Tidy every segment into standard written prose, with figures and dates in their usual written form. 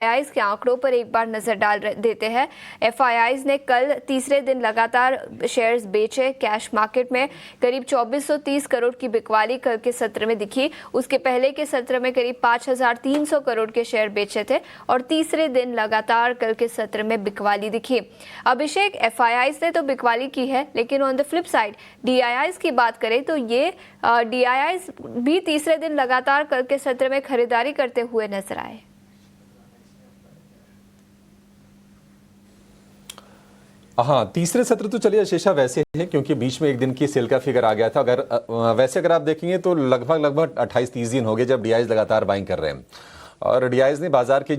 FIIs के आंकड़ों पर एक बार नजर डाल देते हैं। एफआईआईज ने कल तीसरे दिन लगातार शेयर्स बेचे। कैश मार्केट में करीब 2430 करोड़ की बिकवाली कल के सत्र में दिखी। उसके पहले के सत्र में करीब 5300 करोड़ के शेयर बेचे थे और तीसरे दिन लगातार कल के सत्र में बिकवाली दिखी। अभिषेक, एफआईआईज ने तो बिकवाली की है, लेकिन on the flip side DIIs की बात करें तो ये डीआईआईज भी तीसरे दिन लगातार कल के सत्र में खरीदारी करते हुए नजर आए। हाँ, तीसरे सत्र तो चलिए शेषा वैसे है क्योंकि बीच में एक दिन की सेल का फिगर आ गया था। अगर आप देखेंगे तो लगभग 28-30 दिन हो गए जब डीआईआईज लगातार बाइंग कर रहे हैं और डीआईआईज ने बाजार की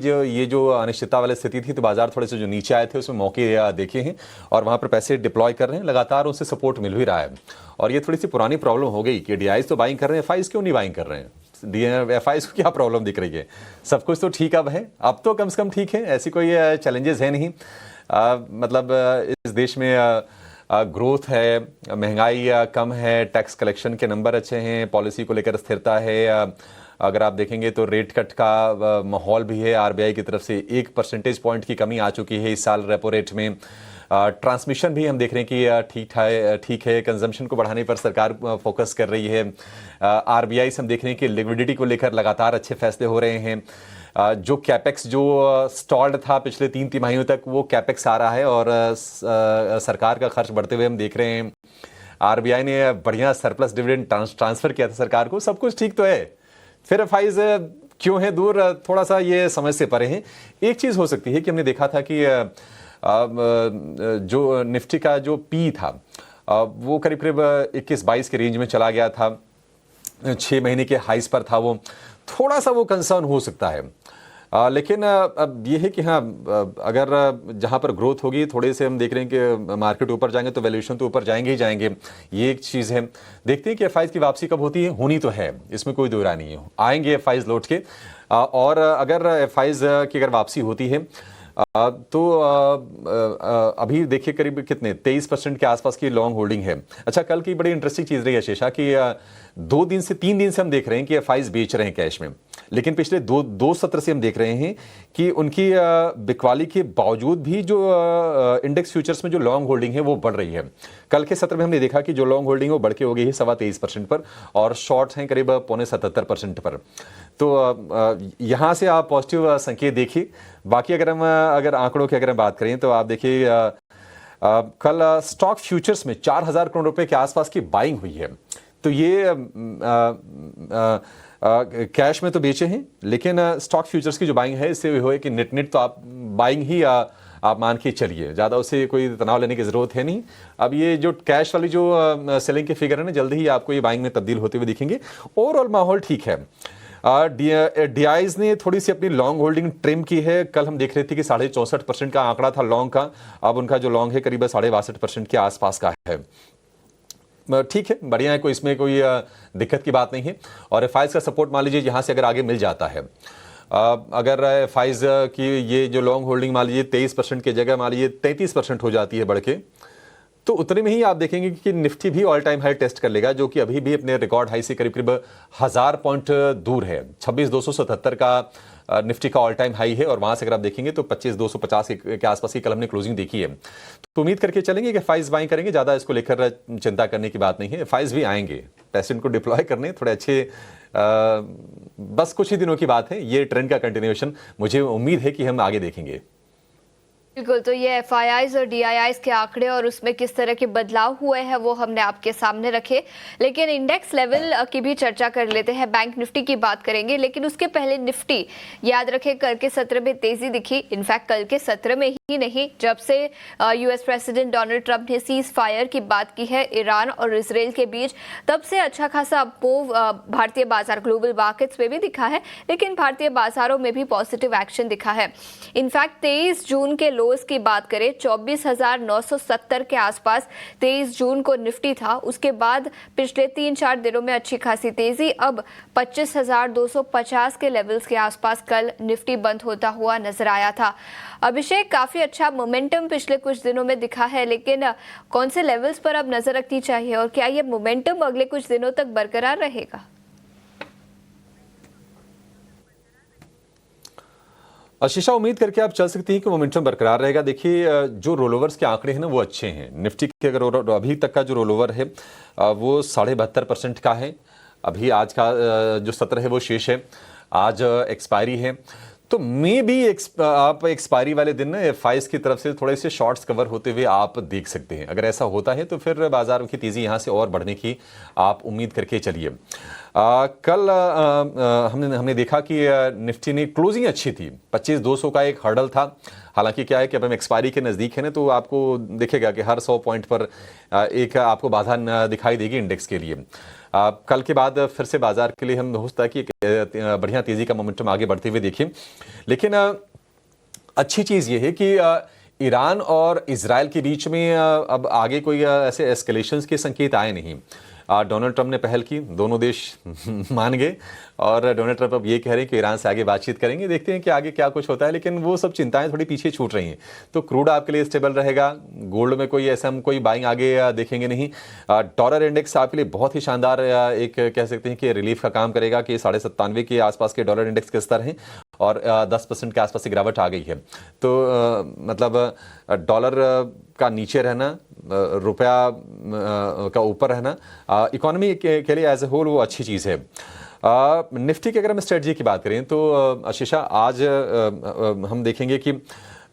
जो अनिश्चितता वाली स्थिति थी तो बाजार थोड़े से जो नीचे आए थे उसमें मौके देखे हैं और वहां पर पैसे डिप्लॉय कर रहे हैं। लगातार उनसे सपोर्ट मिल भी रहा है और ये थोड़ी सी पुरानी प्रॉब्लम हो गई कि डीआईआईज तो बाइंग कर रहे हैं, एफआईआईज क्यों नहीं बाइंग कर रहे हैं। एफआईआईज को क्या प्रॉब्लम दिख रही है? सब कुछ तो ठीक अब है, अब तो कम से कम ठीक है, ऐसी कोई चैलेंजेस है नहीं। इस देश में ग्रोथ है, महंगाई कम है, टैक्स कलेक्शन के नंबर अच्छे हैं, पॉलिसी को लेकर स्थिरता है। अगर आप देखेंगे तो रेट कट का माहौल भी है। आरबीआई की तरफ से 1 परसेंटेज पॉइंट की कमी आ चुकी है इस साल रेपो रेट में। ट्रांसमिशन भी हम देख रहे हैं कि ठीक है। कंजम्पशन को बढ़ाने पर सरकार फोकस कर रही है। आरबीआई से हम देख रहे हैं कि लिक्विडिटी को लेकर लगातार अच्छे फैसले हो रहे हैं। जो कैपेक्स जो स्टॉल्ड था पिछले 3 तिमाहियों तक, वो कैपेक्स आ रहा है और सरकार का खर्च बढ़ते हुए हम देख रहे हैं। आरबीआई ने बढ़िया सरप्लस डिविडेंड ट्रांसफर किया था सरकार को, सब कुछ ठीक तो है। फिर एफआईआईज क्यों है दूर, थोड़ा सा ये समझ से परे हैं। एक चीज़ हो सकती है कि हमने देखा था कि जो निफ्टी का जो पी था वो करीब करीब 21-22 के रेंज में चला गया था, 6 महीने के हाइस पर था वो, थोड़ा सा वो कंसर्न हो सकता है। लेकिन अब ये है कि हाँ, अगर जहाँ पर ग्रोथ होगी थोड़े से हम देख रहे हैं कि मार्केट ऊपर जाएंगे तो वैल्यूएशन तो ऊपर जाएंगे ही जाएंगे, ये एक चीज़ है। देखते हैं कि एफआईआईज की वापसी कब होती है, होनी तो है, इसमें कोई दो राय नहीं है, आएंगे एफआईआईज लौट के। और अगर एफआईआईज की अगर वापसी होती है तो अभी देखिए करीब कितने 23% के आसपास की लॉन्ग होल्डिंग है। अच्छा, कल की बड़ी इंटरेस्टिंग चीज़ रही है शेषा कि 2 दिन से 3 दिन से हम देख रहे हैं कि एफआईआईज बेच रहे हैं कैश में, लेकिन पिछले दो सत्र से हम देख रहे हैं कि उनकी बिकवाली के बावजूद भी जो इंडेक्स फ्यूचर्स में जो लॉन्ग होल्डिंग है वो बढ़ रही है। कल के सत्र में हमने देखा कि जो लॉन्ग होल्डिंग है वो बढ़ के हो गई है 23.25% पर और शॉर्ट्स हैं करीब 77% पर। तो यहाँ से आप पॉजिटिव संकेत देखिए। बाकी अगर आंकड़ों की अगर बात करें तो आप देखिए कल स्टॉक फ्यूचर्स में 4000 करोड़ रुपए के आसपास की बाइंग हुई है। तो ये कैश में तो बेचे हैं, लेकिन स्टॉक फ्यूचर्स की जो बाइंग है इससे हुआ है कि नेट तो आप बाइंग ही आप मान के चलिए, ज़्यादा उससे कोई तनाव लेने की ज़रूरत है नहीं। अब ये जो कैश वाली जो सेलिंग के फिगर है ना, जल्दी ही आपको ये बाइंग में तब्दील होते हुए दिखेंगे। ओवरऑल माहौल ठीक है। डीआईआईज ने थोड़ी सी अपनी लॉन्ग होल्डिंग ट्रिम की है। कल हम देख रहे थे कि 64.5% का आंकड़ा था लॉन्ग का, अब उनका जो लॉन्ग है करीब 62.5% के आसपास का है। ठीक है, बढ़िया है, कोई इसमें कोई दिक्कत की बात नहीं है। और एफआईआईज का सपोर्ट मान लीजिए यहाँ से अगर आगे मिल जाता है, अगर एफआईआईज की ये जो लॉन्ग होल्डिंग मान लीजिए 23% की जगह मान लीजिए 33% हो जाती है बढ़ के, तो उतने में ही आप देखेंगे कि निफ्टी भी ऑल टाइम हाई टेस्ट कर लेगा, जो कि अभी भी अपने रिकॉर्ड हाई से करीब करीब 1000 पॉइंट दूर है। 26,277 का निफ्टी का ऑल टाइम हाई है और वहां से अगर आप देखेंगे तो 25,250 के आसपास की कल हमने क्लोजिंग देखी है। तो उम्मीद करके चलेंगे कि एफआईआईज बाइंग करेंगे, ज़्यादा इसको लेकर चिंता करने की बात नहीं है। एफआईआईज भी आएंगे, पैसे इनको डिप्लॉय करने थोड़े अच्छे, बस कुछ ही दिनों की बात है। ये ट्रेंड का कंटिन्यूएशन मुझे उम्मीद है कि हम आगे देखेंगे। बिल्कुल, तो ये एफआईआईज और डीआईआईज के आंकड़े और उसमें किस तरह के बदलाव हुए हैं वो हमने आपके सामने रखे। लेकिन इंडेक्स लेवल की भी चर्चा कर लेते हैं, बैंक निफ्टी की बात करेंगे, लेकिन उसके पहले निफ्टी, याद रखें कल के सत्र में तेजी दिखी। इनफैक्ट कल के सत्र में ही नहीं, जब से यूएस प्रेसिडेंट डोनाल्ड ट्रंप ने सीज फायर की बात की है ईरान और इसराइल के बीच, तब से अच्छा खासा मूव भारतीय बाजार, ग्लोबल मार्केट्स में भी दिखा है, लेकिन भारतीय बाजारों में भी पॉजिटिव एक्शन दिखा है। इनफैक्ट 23 जून के लोस की बात करें 24,970 के आसपास 23 जून को निफ्टी था। उसके बाद पिछले 3-4 दिनों में अच्छी खासी तेजी, अब 25,250 के लेवल्स के आसपास कल निफ्टी बंद होता हुआ नजर आया था। अभिषेक, काफी अच्छा मोमेंटम पिछले कुछ दिनों में दिखा है, लेकिन कौन से लेवल्स पर अब नजर रखनी चाहिए और क्या ये मोमेंटम अगले कुछ दिनों तक बरकरार रहेगा? आशीषा, उम्मीद करके आप चल सकती हैं कि मोमेंटम बरकरार रहेगा। देखिए, जो रोलओवर्स के आंकड़े हैं ना वो अच्छे हैं। निफ्टी के अगर अभी तक का जो रोलओवर है वो 72.5% का है। अभी आज का जो सत्र है वो शेष है, आज एक्सपायरी है, तो मे भी आप एक्सपायरी वाले दिन ना एफआईज की तरफ से थोड़े से शॉर्ट्स कवर होते हुए आप देख सकते हैं। अगर ऐसा होता है तो फिर बाजार की तेजी यहाँ से और बढ़ने की आप उम्मीद करके चलिए। कल हमने देखा कि निफ्टी ने क्लोजिंग अच्छी थी, 25,200 का एक हर्डल था। हालांकि क्या है कि अब हम एक्सपायरी के नज़दीक है ना, तो आपको दिखेगा कि हर 100 पॉइंट पर एक आपको बाधा दिखाई देगी इंडेक्स के लिए। कल के बाद फिर से बाजार के लिए हम हो सकता है कि बढ़िया तेजी का मोमेंटम आगे बढ़ते हुए देखें। लेकिन अच्छी चीज़ ये है कि ईरान और इजराइल के बीच में अब आगे कोई ऐसे एस्केलेशंस के संकेत आए नहीं। डोनाल्ड ट्रंप ने पहल की, दोनों देश मान गए और डोनाल्ड ट्रंप अब ये कह रहे हैं कि ईरान से आगे बातचीत करेंगे। देखते हैं कि आगे क्या कुछ होता है, लेकिन वो सब चिंताएं थोड़ी पीछे छूट रही हैं। तो क्रूड आपके लिए स्टेबल रहेगा, गोल्ड में कोई ऐसा हम कोई बाइंग आगे देखेंगे नहीं। डॉलर इंडेक्स आपके लिए बहुत ही शानदार एक कह सकते हैं कि रिलीफ का काम करेगा कि 97.5 के आसपास के डॉलर इंडेक्स के स्तर हैं और 10% के आसपास की गिरावट आ गई है। तो मतलब डॉलर का नीचे रहना, रुपया का ऊपर रहना इकोनॉमी के लिए एज ए होल वो अच्छी चीज़ है। निफ्टी की अगर हम स्ट्रेटजी की बात करें तो आशीषा, आज हम देखेंगे कि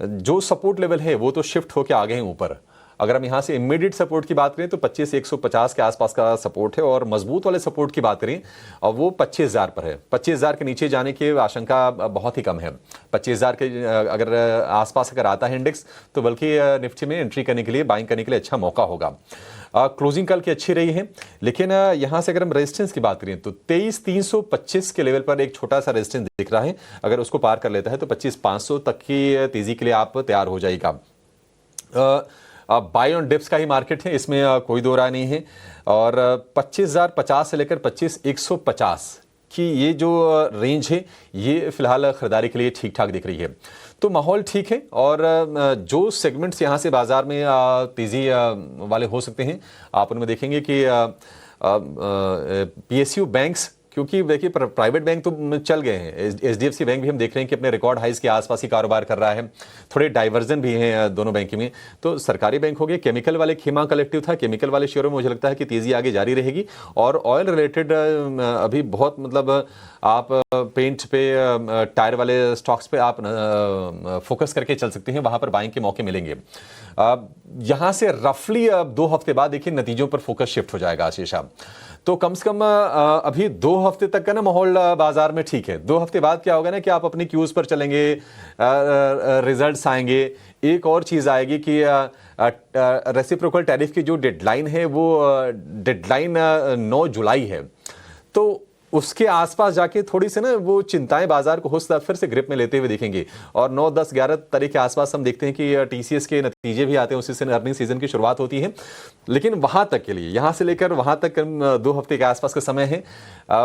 जो सपोर्ट लेवल है वो तो शिफ्ट होकर आ गए हैं ऊपर। अगर हम यहाँ से इमीडिएट सपोर्ट की बात करें तो 25,150 के आसपास का सपोर्ट है, और मजबूत वाले सपोर्ट की बात करें और वो 25,000 पर है। 25,000 के नीचे जाने की आशंका बहुत ही कम है। 25,000 के अगर आसपास अगर आता है इंडेक्स तो बल्कि निफ्टी में एंट्री करने के लिए, बाइंग करने के लिए अच्छा मौका होगा। क्लोजिंग कल की अच्छी रही है, लेकिन यहाँ से अगर हम रेजिस्टेंस की बात करें तो 23,325 के लेवल पर एक छोटा सा रेजिस्टेंस दिख रहा है। अगर उसको पार कर लेता है तो 25,500 तक की तेजी के लिए आप तैयार हो जाएगा। बाय ऑन डिप्स का ही मार्केट है, इसमें कोई दो राय नहीं है। और 25,050 से लेकर 25,150 की ये जो रेंज है ये फिलहाल खरीदारी के लिए ठीक ठाक दिख रही है। तो माहौल ठीक है, और जो सेगमेंट्स यहाँ से बाजार में तेजी वाले हो सकते हैं आप उनमें देखेंगे कि पीएसयू बैंक्स, क्योंकि देखिए प्राइवेट बैंक तो चल गए हैं, एचडीएफसी बैंक भी हम देख रहे हैं कि अपने रिकॉर्ड हाइज के आसपास ही कारोबार कर रहा है। थोड़े डाइवर्जन भी हैं दोनों बैंक में। तो सरकारी बैंक हो गए, केमिकल वाले खेमा कलेक्टिव था, केमिकल वाले शेयरों में मुझे लगता है कि तेजी आगे जारी रहेगी। और ऑयल रिलेटेड अभी बहुत मतलब आप पेंट पे, टायर वाले स्टॉक्स पे आप फोकस करके चल सकते हैं, वहां पर बाइंग के मौके मिलेंगे। यहां से रफली 2 हफ्ते बाद देखिए नतीजों पर फोकस शिफ्ट हो जाएगा आशीषा। तो कम से कम अभी 2 हफ्ते तक का ना माहौल बाजार में ठीक है। 2 हफ्ते बाद क्या होगा ना कि आप अपनी क्यूज पर चलेंगे, रिजल्ट्स आएंगे। एक और चीज आएगी कि रेसिप्रोकल टैरिफ की जो डेडलाइन है वो डेडलाइन 9 जुलाई है। तो उसके आसपास जाके थोड़ी सी ना वो चिंताएं बाजार को हो सकता है फिर से ग्रिप में लेते हुए देखेंगे। और 9, 10, 11 तारीख के आसपास हम देखते हैं कि टीसीएस के नतीजे भी आते हैं, उसी से अर्निंग सीजन की शुरुआत होती है। लेकिन वहां तक के लिए, यहां से लेकर वहां तक 2 हफ्ते के आसपास का समय है।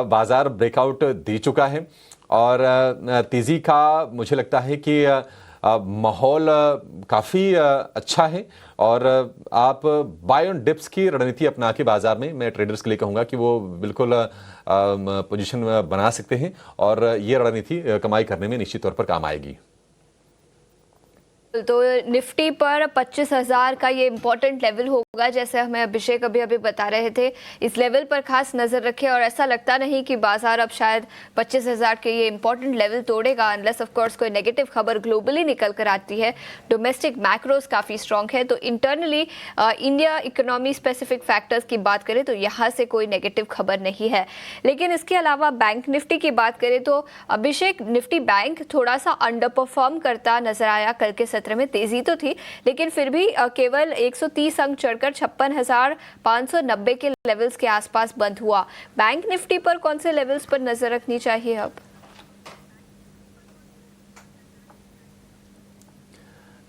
बाजार ब्रेकआउट दे चुका है और तेजी का मुझे लगता है कि माहौल काफ़ी अच्छा है। और आप बाय ऑन डिप्स की रणनीति अपना के बाजार में, मैं ट्रेडर्स के लिए कहूँगा कि वो बिल्कुल पोजीशन बना सकते हैं, और ये रणनीति कमाई करने में निश्चित तौर पर काम आएगी। तो निफ्टी पर 25,000 का ये इंपॉर्टेंट लेवल होगा, जैसे हमें अभिषेक अभी बता रहे थे। इस लेवल पर खास नजर रखें, और ऐसा लगता नहीं कि बाजार अब शायद 25,000 के ये इंपॉर्टेंट लेवल तोड़ेगा, अनलेस ऑफ कोर्स कोई नेगेटिव खबर ग्लोबली निकल कर आती है। डोमेस्टिक मैक्रोस काफ़ी स्ट्रॉन्ग है, तो internally India economy specific factors की बात करें तो यहाँ से कोई नेगेटिव खबर नहीं है। लेकिन इसके अलावा बैंक निफ्टी की बात करें तो अभिषेक, निफ्टी बैंक थोड़ा सा अंडर परफॉर्म करता नजर आया। कल के सत्र में तेजी तो थी, लेकिन फिर भी केवल 130 अंक चढ़कर 56,590 के लेवल्स के आसपास बंद हुआ। बैंक निफ्टी पर कौन से लेवल्स पर नजर रखनी चाहिए अब?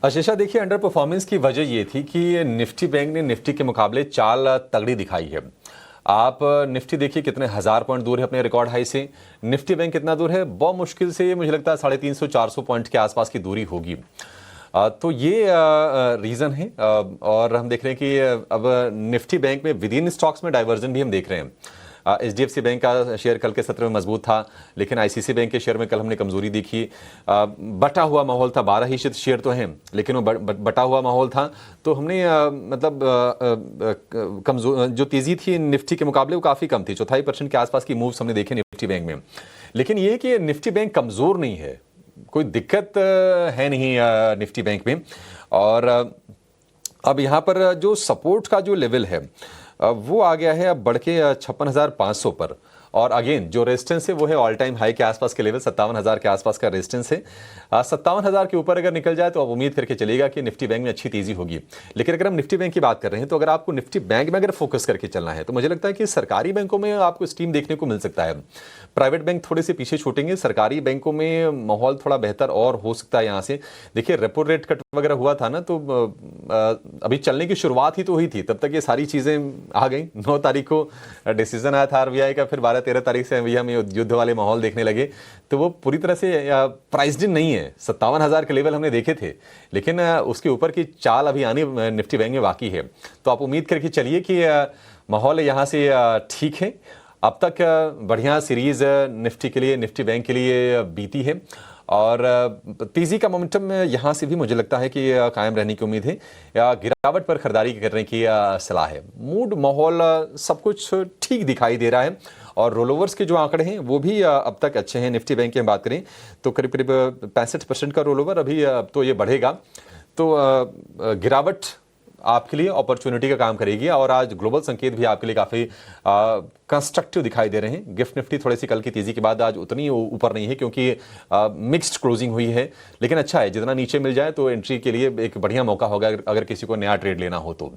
आशीषा, देखिए अंडर परफॉर्मेंस की वजह ये थी कि निफ्टी बैंक ने निफ्टी के मुकाबले चाल तगड़ी दिखाई है। आप निफ्टी देखिए कितने 1000 पॉइंट दूर है अपने रिकॉर्ड हाई से। निफ्टी बैंक कितना दूर है? बहुत मुश्किल से मुझे लगता है 350-400 पॉइंट के आसपास की दूरी होगी। तो ये रीज़न है। और हम देख रहे हैं कि अब निफ्टी बैंक में विद इन स्टॉक्स में डाइवर्जन भी हम देख रहे हैं। HDFC बैंक का शेयर कल के सत्र में मजबूत था, लेकिन ICICI बैंक के शेयर में कल हमने कमजोरी देखी। बटा हुआ माहौल था, 12% शेयर तो हैं लेकिन वो बटा हुआ माहौल था, तो हमने कमजोर जो तेजी थी निफ्टी के मुकाबले वो काफ़ी कम थी, 0.25% के आसपास की मूव्स हमने देखे निफ्टी बैंक में। लेकिन ये कि निफ्टी बैंक कमज़ोर नहीं है, कोई दिक्कत है नहीं निफ्टी बैंक में। और अब यहाँ पर जो सपोर्ट का जो लेवल है वो आ गया है अब बढ़ के 56,500 पर, और अगेन जो रेजिस्टेंस है वो है ऑल टाइम हाई के आसपास के लेवल, 57,000 के आसपास का रेजिस्टेंस है। 57,000 के ऊपर अगर निकल जाए तो आप उम्मीद करके चलेगा कि निफ्टी बैंक में अच्छी तेजी होगी। लेकिन अगर हम निफ्टी बैंक की बात कर रहे हैं तो अगर आपको निफ्टी बैंक में अगर फोकस करके चलना है तो मुझे लगता है कि सरकारी बैंकों में आपको स्टीम देखने को मिल सकता है। प्राइवेट बैंक थोड़े से पीछे छूटेंगे, सरकारी बैंकों में माहौल थोड़ा बेहतर और हो सकता है। यहाँ से देखिए रेपो रेट कट वगैरह हुआ था ना, तो अभी चलने की शुरुआत ही तो हुई थी, तब तक ये सारी चीज़ें आ गई। 9 तारीख को डिसीजन आया था RBI का, फिर 12-13 तारीख से अभी हम युद्ध वाले माहौल देखने लगे, तो वो पूरी तरह से प्राइस्ड इन नहीं है। 57,000 के लेवल हमने देखे थे, लेकिन उसके ऊपर की चाल अभी आनी निफ्टी बैंक में बाकी है। तो आप उम्मीद करके चलिए कि माहौल यहाँ से ठीक है। अब तक बढ़िया सीरीज निफ्टी के लिए, निफ्टी बैंक के लिए बीती है, और तेजी का मोमेंटम यहाँ से भी मुझे लगता है कि कायम रहने की उम्मीद है, या गिरावट पर खरीदारी करने की सलाह है। मूड माहौल सब कुछ ठीक दिखाई दे रहा है, और रोलोवर्स के जो आंकड़े हैं वो भी अब तक अच्छे हैं। निफ्टी बैंक की बात करें तो करीब करीब 65% का रोलोवर अभी, अब तो ये बढ़ेगा, तो गिरावट आपके लिए अपॉर्चुनिटी का काम करेगी। और आज ग्लोबल संकेत भी आपके लिए काफ़ी कंस्ट्रक्टिव दिखाई दे रहे हैं। गिफ्ट निफ्टी थोड़ी सी कल की तेजी के बाद आज उतनी ऊपर नहीं है, क्योंकि मिक्स्ड क्लोजिंग हुई है, लेकिन अच्छा है जितना नीचे मिल जाए तो एंट्री के लिए एक बढ़िया मौका होगा अगर किसी को नया ट्रेड लेना हो तो।